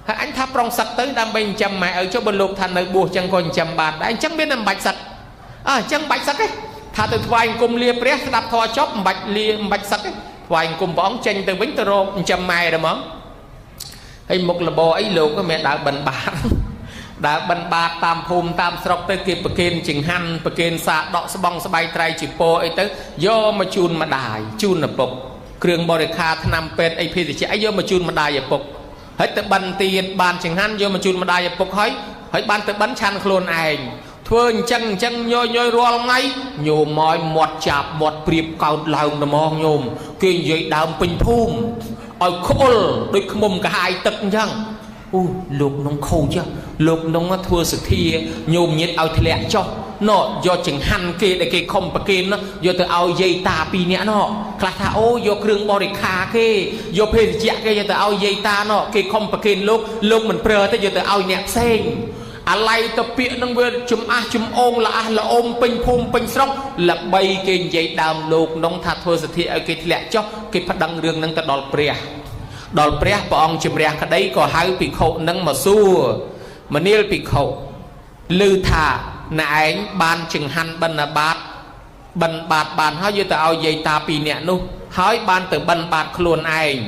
ហើយអញថាប្រុងសឹកទៅដើម្បីចិញ្ចឹមម៉ែឪចុះបើលោកថានៅបួសចឹងក៏ចិញ្ចឹមបានដែរអញ្ចឹងមានតែមិនបាច់សឹកអញ្ចឹងមិនបាច់សឹកទេថាទៅថ្វាយអង្គមលាព្រះស្ដាប់ធម៌ចប់មិនបាច់លាមិនបាច់សឹកទេថ្វាយអង្គមព្រះអង្គចេញទៅវិញទៅរកចិញ្ចឹមម៉ែតែហ្មងហើយមុខលបអីលោកក៏មានដើរបិណ្ឌបាតដើរបិណ្ឌបាតតាមភូមិតាមស្រុកទៅគេប្រគេនចង្ហាន់ប្រគេនសាដកស្បង់ស្បៃត្រៃជាពោអីទៅយកមកជូនម្ដាយជូនឪពុកគ្រឿងបរិក្ខារថ្នាំពេទ្យអីភេសជ្ជៈអីយកមកជូនម្ដាយឪពុកហើយទៅបិណ្ឌទៀតបានចង្ហាន់យកមកជូនម្ដាយឪពុកហើយបានទៅបិណ្ឌឆាន់ខ្លួនឯងធ្វើអញ្ចឹងញយរាល់ថ្ងៃញោមមកមាត់ចាប់មាត់ព្រៀបកោតឡើងត្មងញោមគេនិយាយដើមពេញភូមិឲ្យខ្អុលដូចខ្មុំកាហាយទឹកអញ្ចឹងលោកនងខូចលោកនងធ្វើសទ្ធាញោមញាតឲ្យធ្លាក់ចុះណោយកចង្ហាន់គេដែលគេខំប្រគេនយកទៅឲ្យយាយតា2នាក់ណោខ្លះថាអូយកគ្រឿងបរិក្ខារគេយកភេសជ្ជៈគេយកទៅឲ្យយាយតាណោគេខំប្រគេនលោកមិនប្រើទេយកទៅឲ្យអ្នកផ្សេងអាឡៃទៅពាកនឹងវាចំអះចំអងល្អះល្អុំពេញភូមិពេញស្រុកល្បីគេនិយាយដើមលោកនងថាធ្វើសទ្ធាឲ្យគេធ្លាក់ចុះគេប្តឹងរឿងនឹងទៅដល់ព្រះព្រះអង្គជំរះក្តីក៏ហៅភិក្ខុនឹងមកសួរមនាលភិក្ខុឮថាណែឯងបានចង្ហាន់បិណ្ឌបាត bần bạt bàn hỏi dưới ta ao dây ta pi nè nu hỏi ban từ bần bạt khuôn ai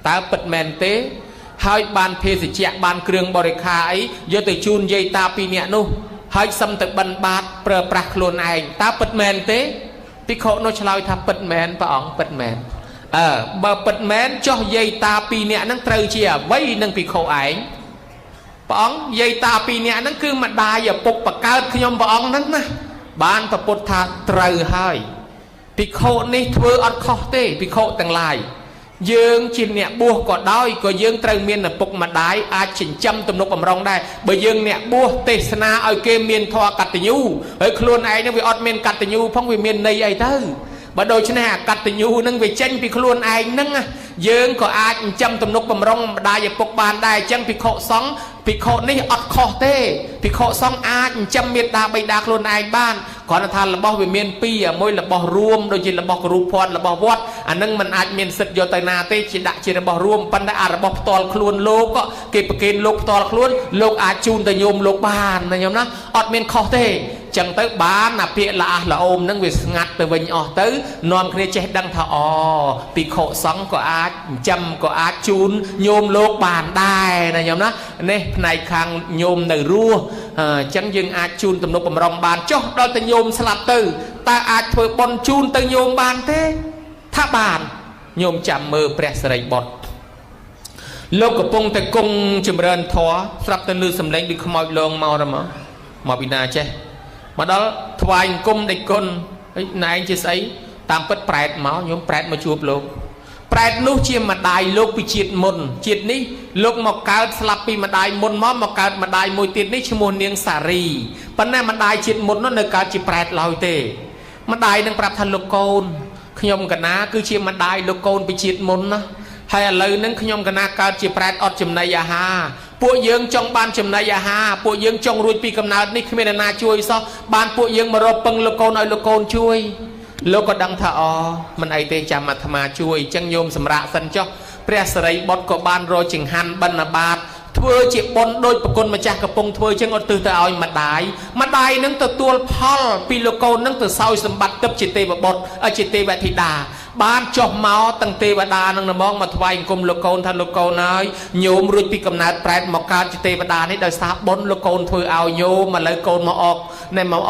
ta bật men tế hỏi ban phê sĩ chẹt ban kêu bò rê khai ấy dưới từ chun dây ta pi nè nu hỏi xâm từ bần bạt prơ prạc khuôn ai ta bật men tế pi khổ nó cho ta bật men bà ổng bật men bà bật men cho dây ta pi nè nâng trâu chia vây nâng pi khổ ảnh bà ổng dây ta pi nè nâng cứ mà đai và bục bà cao khi nhom bà ổng nâng nè ban bà bột thà trâu hai pi khổ ní thưa ọt khó tế pi khổ tầng lại dương chìm nè bùa có đói có dương trâu miên là bục mà đái ai chỉnh châm tùm nục bầm rong đây bởi dương nè bùa tê sna ôi kê miên thoa cắt tình nhu ở khuôn ai nó vì ọt miên cắt tình nhu phong vì miên này ấy tư bà đôi chân hà cắt tình nhu nâng về chân pi khuôn ai nâng dương có ai châm tùm nục bầm rong đai và bục bàn đai chân pi khổ sóng pi khổ ní ọt khó tế pi khổ sóng ai châm miên đa bay đa khuôn ai ban còn là than là bao về miền pi à môi là bao ruộng đôi khi là bao rùa phòn là bao vót anh nâng mình ai miền sệt vô tay na tê chỉ đặt chỉ là bao ruộng pan đã là bao tol khuôn lô có kịp kịp lô tol khuôn lô ai chun tay nhôm lô bàn này nhom nó ọt miền khó thế chẳng tới bán là pịa là ôm nâng về ngặt từ vinh ở tới non kia che đăng thọ bị khổ sóng của ai châm của ai chun nhôm lô bàn đài này nhom nó này khang nhôm đời rua chẳng dừng ai chun tầm nốt bầm rong bàn cho đôi tay nhôm sập từ ta ai thôi bon chun tay nhôm bàn thế tháp bàn nhôm chạm mơ press rầy bọt lô của pung tay cung chìm rên thó sập tên lư sầm lên đi không mọi lông mau ra mà bị na che mà đó thoại cung địch con này anh chia sấy tam bất prẹt máu nhóm prẹt mà chụp luôn prẹt lúc chia mà đài lúc bị triệt môn triệt ní lúc một cái slap pi mà đài môn máu một cái mà đài môi tiệt ní chỉ môn niềng xả rì vấn đề mà đài triệt môn nó nơi cái chỉ prẹt lòi tê mà đài đang prẹt thành lục côn nhom cả ná cứ chia mà đài lục côn bị triệt môn nó hay là lời nâng nhom cả ná cái chỉ prẹt ọt chùm này haពួកយើងចង់បានចំណៃអាហារពួកយើងចង់រួចពីកំណើតនេះគ្មានអ្នកណាជួយសោះបានពួកយើងមករកពឹងលោកកូនឲ្យលោកកូនជួយលោកក៏ដឹងថាមិនអីទេចាំអាត្មាជួយអញ្ចឹងញោមសម្រាប់សិនចុះព្រះសិរីបុត្រក៏បានរកចង្ហាន់បិណ្ឌបាតធ្វើជាបុណ្យដោយប្រគុណម្ចាស់កំពុងធ្វើអញ្ចឹងអត់ទិសទៅឲ្យម្ដាយនឹងទទួលផលពីលោកកូននឹងទៅសោយសម្បត្តិទឹកជាទេវបុត្រជាទេវធីតាបានចុះមកទាំងទេវតានឹងមកថ្វាយអង្គមលោកកូនថាលោកកូនហើយញោមរួចពីកំណើតប្រែតមកកើតជាទេវតានេះដោយសារបុណ្យលោកកូនធ្វើឲ្យញោមឥឡូវកូនមកអ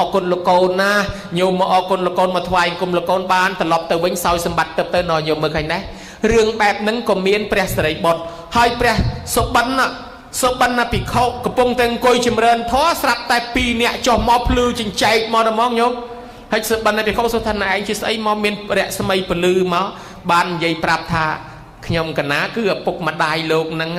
រគុណលោកកូនណាញោមមកអរគុណលោកកូនមកថ្វាយអង្គមលោកកូនបានត្រឡប់ទៅវិញសោយសម្បត្តិទឹកទៅណញោមមើលឃើញដែររឿងបែបហ្នឹងក៏មានព្រះសិរីបុត្រហើយព្រះសុបិនភិក្ខុកំពុងតែអង្គុយចម្រើនធម៌ស្រាប់តែ2នាក់ចុះមកភ្លឺចិញ្ចែកមកដល់មកញោមហើយសុបិនភិក្ខុសុថាណែឯងជាស្អីមកមានរស្មីពលឺមកបាននិយាយប្រាប់ថាខ្ញុំកណាគឺឪពុកម្ដាយលោកហ្នឹង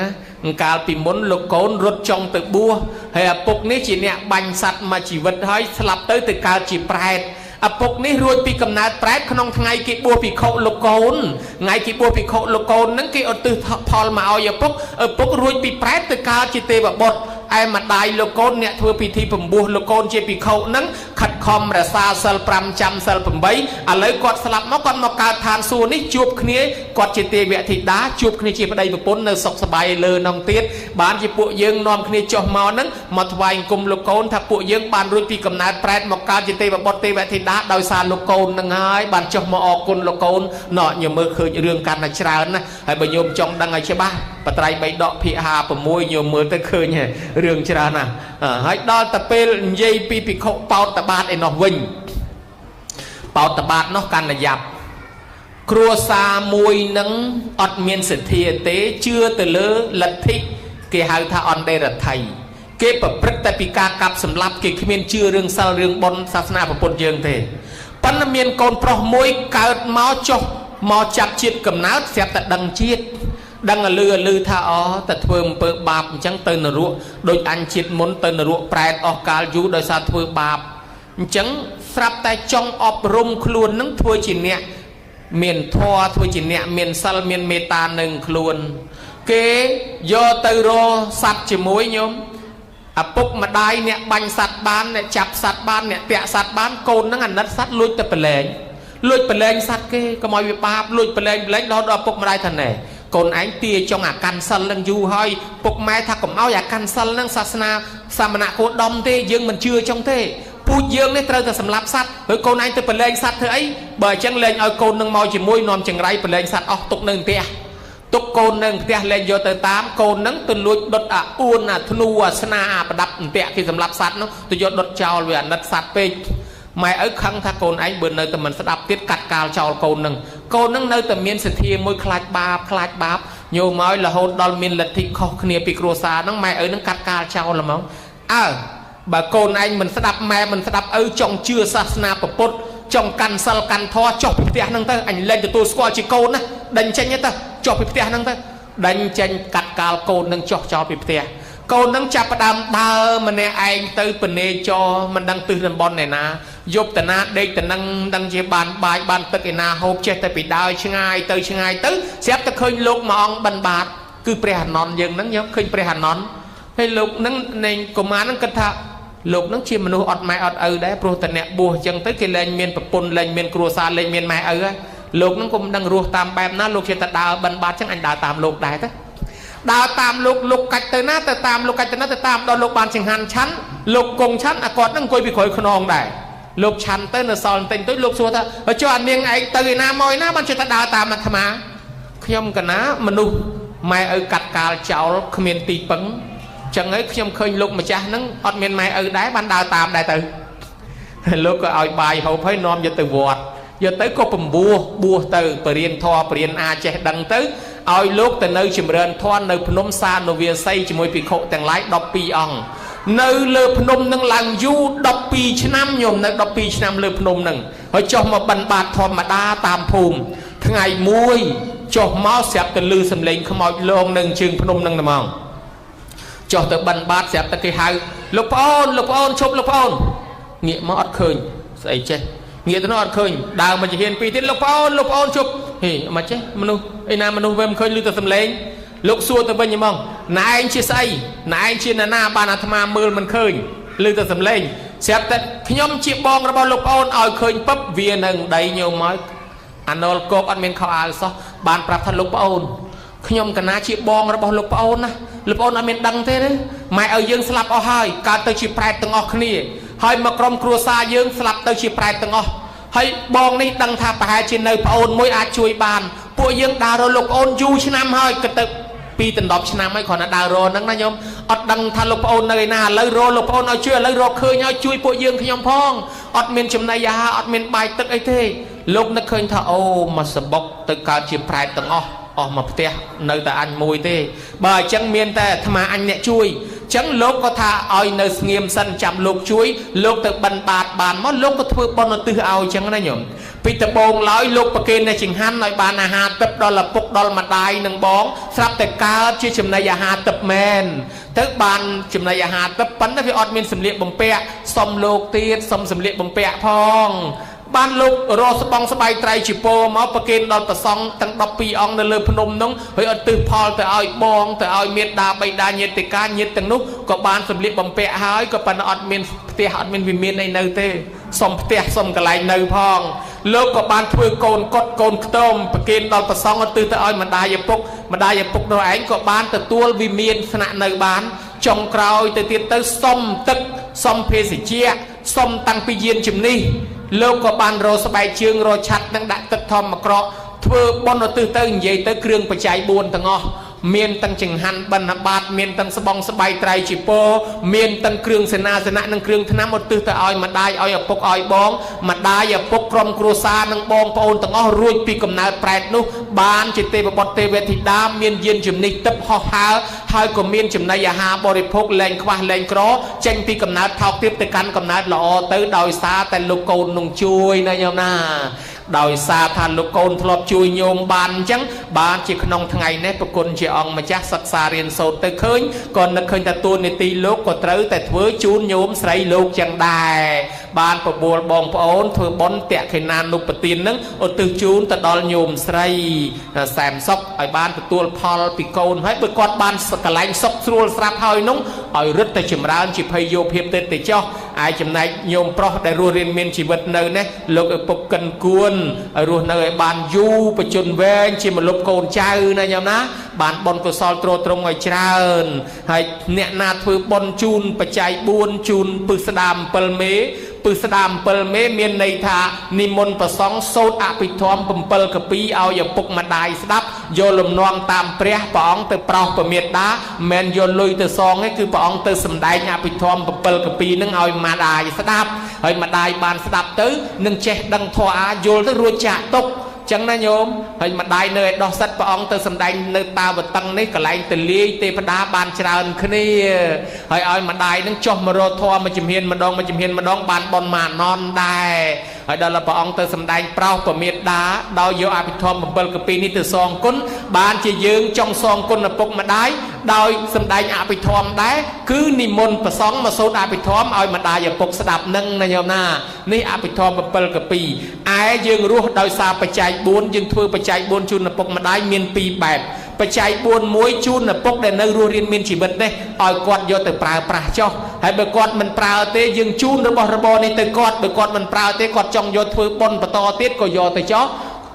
កាលពីមុនលោកកូនរត់ចង់ទៅបួសហើយឪពុកនេះជាអ្នកបាញ់សត្វមួយជីវិតហើយស្លាប់ទៅកើតជាប្រែតឪពុកនេះរួចពីកំណើតប្រែតក្នុងថ្ងៃគេបួសភិក្ខុលោកកូនថ្ងៃគេបួសភិក្ខុលោកកូនហ្នឹងគេឧទ្ទិសផលមកឲ្យឪពុករួចពីប្រែតទៅកើតជាទេវបុត្រឯម្ដាយលោកកូនអ្នកធ្វើពិធីពំពោះលោកកូនជាភិក្ខុហ្នឹងខិតខំរក្សាសិល5ចាំសិល8ឥឡូវគាត់ស្លាប់មកគាត់មកកើតឋានសួគ៌នេះជួបគ្នាគាត់ជាទេវធីតាជួបគ្នាជាប្តីប្រពន្ធនៅសុខសប្បាយលើនឹងទៀតបានជាពួកយើងនាំគ្នាចុះមកហ្នឹងមកថ្វាយអង្គមលោកកូនថាពួកយើងបានរួចពីកំណើតប្រែតមកកើតជាទេវបុត្រទេវធីតាដោយសារលោកកូនហ្នឹងហើយបានចុះមកអរគុណលោកកូនញោមមើលឃើញរឿងកាន់តែច្រើនណាហើយបើញោមចង់ដឹងឲ្យច្បាស់បត្រៃ3ដកភាគ56ញោមមើលទៅឃើញរឿងច្រើនណាស់ហើយដល់តែពេលនិយាយពីភិក្ខុបោតបាតឯនោះវិញបោតបាតនោះកាន់តែយ៉ាប់គ្រួសារមួយនឹងអត់មានសទ្ធាទេជឿទៅលើលទ្ធិគេហៅថាអន្តេរដ្ឋីគេប្រព្រឹត្តតែពីការកាប់សម្លាប់គេគ្មានជឿរឿងសិលរឿងបុណ្យសាសនាពុទ្ធយើងទេប៉ុន្តែមានកូនប្រុសមួយកើតមកចុះមកចាប់ជាតិកំណើតស្រាប់តែដឹងជាតិដឹងលឺថាតែធ្វើអំពើបាបអញ្ចឹងទៅនរកដូចអញជាតិមុនទៅនរកប្រែតអស់កាលយូរដោយសារធ្វើបាបអញ្ចឹងស្រាប់តែចង់អប់រំខ្លួននឹងធ្វើជាអ្នកមានធម៌ធ្វើជាអ្នកមានសិលមានមេត្តានឹងខ្លួនគេយកទៅរកសត្វជាមួយញោមឪពុកម្ដាយអ្នកបាញ់សត្វបានអ្នកចាប់សត្វបានអ្នកពាក់សត្វបានកូននឹងអាណិតសត្វលួចទៅប្រឡែងសត្វគេកុំឲ្យវាបាបលួចប្រឡែងដល់ឪពុកម្ដាយថាណែកូនឯងទាចង់អាកាន់សិលនឹងយូរហើយពុកម៉ែថាកុំឲ្យអាកាន់សិលនឹងសាសនាសាមណគោដមទេយើងមិនជឿចង់ទេ ពូជយើងនេះត្រូវតែសម្លាប់សត្វហើយកូនឯងទៅប្រឡែងសត្វធ្វើអីបើអញ្ចឹងលែងឲ្យកូននឹងមកជាមួយនាំចង្រៃប្រឡែងសត្វអស់ទុកនៅផ្ទះទុកកូននៅផ្ទះលែងយកទៅតាមកូននឹងទៅលួចដុតអាអួនអាធ្នូអាស្នាអាប្រដាប់អន្ទាក់គេសម្លាប់សត្វនោះទៅយកដុតចោលវាអាណិតសត្វពេកម៉ែឪខឹងថាកូនឯងបើនៅតែមិនស្ដាប់ទៀតកាត់កាលចោលកូននឹងនៅតែមានសទ្ធាមួយខ្លាចបាបញោមឲ្យរហូតដល់មានលទ្ធិខុសគ្នាពីគ្រួសារហ្នឹងម៉ែឪនឹងកាត់កាលចោលហ្មងបើកូនឯងមិនស្ដាប់ម៉ែមិនស្ដាប់ឪចង់ជឿសាសនាពុទ្ធចង់កាន់សិលកាន់ធម៌ចុះពីផ្ទះហ្នឹងទៅអញលែងទទួលស្គាល់ជាកូនណាដេញចេញទៅចុះពីផ្ទះហ្នឹងទៅដេញចេញកាត់កាលកូននឹងចុះចោលពីផ្ទះកូននឹងចាប់ផ្ដើមដើរម្នាក់ឯងទៅពនេចរមិនដឹងទិសតំបន់ឯណាយប់តាណាដេកតានឹងដឹងជាបានបាយបានទឹកឯណាហូបចេះតែពីដើរឆ្ងាយទៅស្រាប់តែឃើញលោកមួយអង្គបិណ្ឌបាតគឺព្រះអានន្ទយើងហ្នឹងខ្ញុំឃើញព្រះអានន្ទហើយលោកហ្នឹងនៃកុមារហ្នឹងគិតថាលោកហ្នឹងជាមនុស្សអត់ម៉ែអត់ឪដែរព្រោះតែអ្នកបួសអញ្ចឹងទៅគេលែងមានប្រពន្ធលែងមានគ្រួសារលែងមានម៉ែឪហើយលោកហ្នឹងក៏មិនដឹងរស់តាមបែបណាលោកជាតែដើរបិណ្ឌបាតអញ្ចឹងអញដើរតាមលោកដែរទៅដើរតាមលោកកាច់ទៅណាទៅតាមលោកកាច់ទៅណាទៅតាមដល់លោកបានចង្ហាន់ឆាន់លោកគង់ឆាន់អាគាត់ហ្នឹងអង្គុយពីក្រោយខ្នងដែរលោកឆាន់ទៅនៅសល់បន្តិចទៅលោកសួរថាចុះអានាងឯងទៅឯណាមកឯណាបានចេះតែដើរតាមអាត្មាខ្ញុំកណាមនុស្សម៉ែឪកាត់កាលចោលគ្មានទីពឹងចឹងហើយខ្ញុំឃើញលោកម្ចាស់ហ្នឹងអត់មានម៉ែឪដែរបានដើរតាមដែរទៅលោកក៏ឲ្យបាយហូបហើយនាំយកទៅវត្តយកទៅក៏ពំបួសបួសទៅបរៀនធម៌បរៀនអាចេះដឹងទៅឲ្យលោកទៅនៅចម្រើនធម៌នៅភ្នំសានវាស័យជាមួយភិក្ខុទាំងឡាយ12អង្គនៅលើភ្នំនឹងឡើងយូរ12ឆ្នាំញោមនៅ12ឆ្នាំលើភ្នំនឹងហើយចុះមកបិណ្ឌបាតធម្មតាតាមភូមិថ្ងៃមួយចុះមកស្រាប់តែឮសំឡេងខ្មោចលងនៅជើងភ្នំនឹងហ្មងចុះទៅបិណ្ឌបាតស្រាប់តែគេហៅលោកប្អូនឈប់លោកប្អូនងាកមកអត់ឃើញស្អីចេះងាកទៅនោះអត់ឃើញដើរមកជាហ៊ានពីរទៀតលោកប្អូនជប់ហេមិនចេះមនុស្សឯណាមនុស្សវាមិនឃើញឮតែសំឡេងលោកសួរទៅវិញហ្មងណែឯងជាស្អីណែឯងជាណាបានអាត្មាមើលមិនឃើញឮតែសំឡេងស្រាប់តែខ្ញុំជាបងរបស់លោកប្អូនឲ្យឃើញពឹបវានៅដីញោមមកអាណុលកោបអត់មានខោអាវសោះបានប្រាប់ថាលោកប្អូនខ្ញុំកណាជាបងរបស់លោកប្អូនណាលោកប្អូនអត់មានដឹងទេណាម៉ែឲ្យយើងស្លាប់អស់ហើយកើតទៅជាប្រែតទាំងអស់គ្នាហើយមកក្រុមគ្រួសារយើងស្លាប់ទៅជាប្រែតទាំងអស់ហើយបងនេះដឹងថាប្រហែលជានៅប្អូនមួយអាចជួយបានពួកយើងដើររកលោកប្អូនយូរឆ្នាំហើយគិតទៅ2 ដល់ 10 ឆ្នាំហើយគ្រាន់តែដើររកហ្នឹងណាញោមអត់ដឹងថាលោកប្អូននៅឯណាឥឡូវរកលោកប្អូនឲ្យជួយឥឡូវរកឃើញឲ្យជួយពួកយើងខ្ញុំផងអត់មានចំណីអាហារអត់មានបាយទឹកអីទេលោកនឹកឃើញថាអូមកសបុកទៅកើតជាប្រែតទាំងអស់មកផ្ទះនៅតែអញមួយទេបើអញ្ចឹងមានតែអាត្មាអញអ្នកជួយអញ្ចឹងលោកក៏ថាឲ្យនៅស្ងៀមសិនចាំលោកជួយលោកទៅបិណ្ឌបាតបានមកលោកក៏ធ្វើបុណ្យឧទ្ទិសឲ្យអញ្ចឹងណាញោមពីដំបូងឡើយលោកប្រគេននៅចង្ហាន់ឲ្យបានអាហារទឹកដល់ឪពុកដល់ម្ដាយនិងបងស្រាប់តែកើតជាចំណីអាហារទឹកមែនទៅបានចំណីអាហារទឹកប៉ុន្តែវាអត់មានសម្លៀកបំពាក់សុំលោកទៀតសុំសម្លៀកបំពាក់ផងបានលោករកស្បង់ស្បែកត្រៃជីពោមកប្រគេនដល់ព្រះសង្ឃទាំង12អង្គនៅលើភ្នំនោះហើយឧទ្ទិសផលទៅឲ្យបងទៅឲ្យមេត្តាបិតាញាតិកាញាតិទាំងនោះក៏បានសម្លៀកបំពាក់ហើយក៏ប៉ុន្តែអត់មានផ្ទះអត់មានវិមានអីនៅទេសុំផ្ទះសុំកន្លែងនៅផងលោកក៏បានធ្វើកូនកត់កូនខ្ទមប្រគេនដល់ព្រះសង្ឃឧទ្ទិសទៅឲ្យម្ដាយឪពុកនោះឯងក៏បានទទួលវិមានស្នាក់នៅបានចុងក្រោយទៅទៀតទៅសុំទឹកសុំភេសជ្ជៈសុំតាំងពីយានជំនិះលោកក៏បានរកស្បែកជើងរកឆាត់នឹងដាក់ទឹកធម្មក្រក់ធ្វើបុណ្យឧទ្ទិសទៅនិយាយទៅគ្រឿងបច្ច័យ4ទាំងអស់មានទាំងចង្ហាន់បិណ្ឌបាតមានទាំងស្បង់ស្បែកត្រៃជីពោមានទាំងគ្រឿងសេនាសនៈនិងគ្រឿងថ្នាំឧទ្ទិសទៅឲ្យម្ដាយឲ្យឪពុកឲ្យបងម្ដាយឪពុកក្រុមគ្រួសារនិងបងប្អូនទាំងអស់រួចពីកំណើតប្រែតនោះបានជាទេវបុត្រទេវធីតាមានយានជំនិះទឹកហោះហើរហើយក៏មានចំណីអាហារបរិភោគលែងខ្វះលែងក្រចេញពីកំណើតថោកទាបទៅកាន់កំណើតល្អទៅដោយសារតែលោកកូននឹងជួយណាញោមណាដោយសារថាលោកកូនធ្លាប់ជួយញោមបានអញ្ចឹងបានជាក្នុងថ្ងៃនេះប្រគុណជាអង្គម្ចាស់សិក្សារៀនសូត្រទៅឃើញក៏នឹកឃើញថាតួនាទីលោកក៏ត្រូវតែធ្វើជូនញោមស្រីលោកចឹងដែរបានបបួលបងប្អូនធ្វើបុណ្យតេខេណានុបទាននឹងឧទ្ទិសជូនទៅដល់ញោមស្រីសែមសុខឲ្យបានទទួលផលពីកូនហើយបើគាត់បានកន្លែងសុខស្រួលស្រាប់ហើយនោះឲ្យរឹតតែចម្រើនជាភ័យយោភាពទៅចោះឯចំណែកញោមប្រុសដែលរស់រៀនមានជីវិតនៅនេះលោកឪពុកកិនគួនឲ្យរស់នៅឲ្យបានយូរបញ្ជនវែងជាមលប់កូនចៅណាញោមណាបានបុណ្យកុសលទ្រទ្រង់ឲ្យច្រើនហើយអ្នកណាធ្វើបុណ្យជូនបច្ច័យ4ជូនពឹសស្ដាម7មេ ពឹសដាម7មេមានន័យថានិមន្តប្រសងសូត្រអភិធម្ម7កពីឲ្យឪពុកម្ដាយស្ដាប់យកលំនាំតាមព្រះព្រះអង្គទៅប្រោសពមេដាមិនយកលុយទៅសងទេគឺព្រះអង្គទៅសម្ដែងអភិធម្ម7កពីនឹងឲ្យម្ដាយស្ដាប់ហើយម្ដាយបានស្ដាប់ទៅនឹងចេះដឹងធម៌អាយល់ទៅរួចចាក់ទុកចឹងណាញោមហើយម្ដាយនៅឯដោះសិតព្រះអង្គទៅសម្ដែងនៅតាវតឹងនេះកន្លែងទលាយទេវតាបានច្រើនគ្នាហើយឲ្យម្ដាយនឹងចុះមករកធម៌មួយជំហានម្ដងបានបនមាណនដែរហើយដល់ព្រះអង្គទៅសម្ដែងប្រោសពមេដាដោយយកអភិធម្ម7កពីនេះទៅសងគុណបានជាយើងចង់សងគុណឪពុកម្ដាយដោយសម្ដែងអភិធម្មដែរគឺនិមន្តប្រសងមកសូត្រអភិធម្មឲ្យម្ដាយឪពុកស្ដាប់នឹងណាញោមណានេះអភិធម្ម7កពីឯយើងរស់ដោយសារបច្ច័យ4យើងធ្វើបច្ច័យ4ជូនឪពុកម្ដាយមាន2បែបបច្ច័យ4មួយជូនឪពុកដែលនៅរស់រៀនមានជីវិតនេះឲ្យគាត់យកទៅប្រើប្រាស់ចុះហើយបើគាត់មិនប្រើទេយើងជូនរបស់របរនេះទៅគាត់បើគាត់មិនប្រើទេគាត់ចង់យកធ្វើបុណ្យបន្តទៀតក៏យកទៅចុះ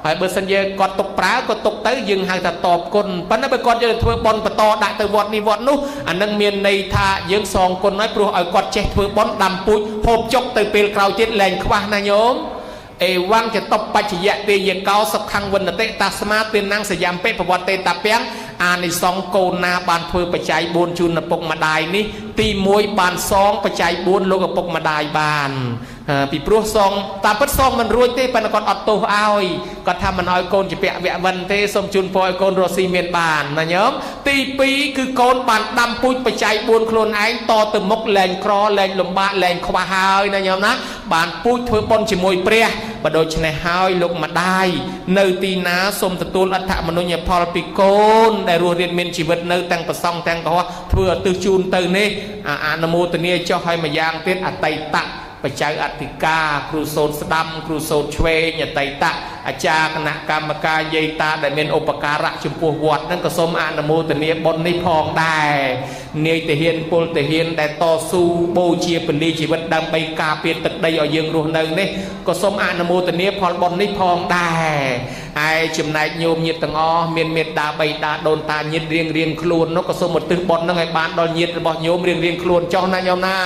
ហើយបើសិនជាគាត់ទុកប្រើក៏ទុកទៅយើងហៅថាតបគុណប៉ុន្តែបើគាត់យកទៅធ្វើបុណ្យបន្តដាក់ទៅវត្តនេះវត្តនោះអានឹងមានន័យថាយើងសងគុណហើយព្រោះឲ្យគាត់ចេះធ្វើបុណ្យដាំពូជហូបចុកទៅពេលក្រោយទៀតលែងខ្វះណាញោមអេវ៉ាំងចតបបច្ចយៈទេយកោសុខੰវណ្ណតិតាស្មាទេនាំងសយំពេប្រវត្តិតាពាំងអានិសង្ឃកូនណាបានធ្វើបច្ច័យ4ជូនឪពុកម្ដាយនេះទី1បានសងបច្ច័យ4លោកឪពុកម្ដាយបានពីព្រោះសងតាមពិតសងមិនរួចទេប៉ុន្តែគាត់អត់ទោសឲ្យគាត់ថាមិនឲ្យកូនជាពាក់វៈវិនទេសូមជូនពរឲ្យកូនរស់ស៊ីមានបានណាញោមទី2គឺកូនបានដាំពូជបច្ច័យ4ខ្លួនឯងតទៅមុខលែងក្រលែងលំបាកលែងខ្វះហើយណាញោមណាបានពូជធ្វើបុណ្យជាមួយព្រះបើដូច្នេះហើយលោកម្ដាយនៅទីណាសូមទទួលអត្ថមនុញ្ញផលពីកូនដែលរស់រៀនមានជីវិតនៅទាំងប្រសង់ទាំងកុហកធ្វើឲ្យទិសជូនទៅនេះអនុមោទនាចុះឲ្យម្យ៉ាងទៀតអតីតបច្ច័យអធិការគ្រូសូត្រស្ដាំគ្រូសូត្រឆ្វេងអតីតអាចារ្យគណៈកម្មការយាយតាដែលមានឧបការៈចំពោះវត្តនឹងក៏សូមអនុមោទនាបុណ្យនេះផងដែរនាយទាហានពលទាហានដែលតស៊ូបូជាពលីជីវិតដើម្បីការពារទឹកដីឲ្យយើងរស់នៅនេះក៏សូមអនុមោទនាផលបុណ្យនេះផងដែរឯចំណែកញោមញាតិទាំងអស់មានមេត្តាបៃតាដូនតាញាតិរៀងខ្លួននោះក៏សូមឧទ្ទិសបុណ្យនឹងឲ្យបានដល់ញាតិរបស់ញោមរៀងខ្លួនចុះណាញោមណា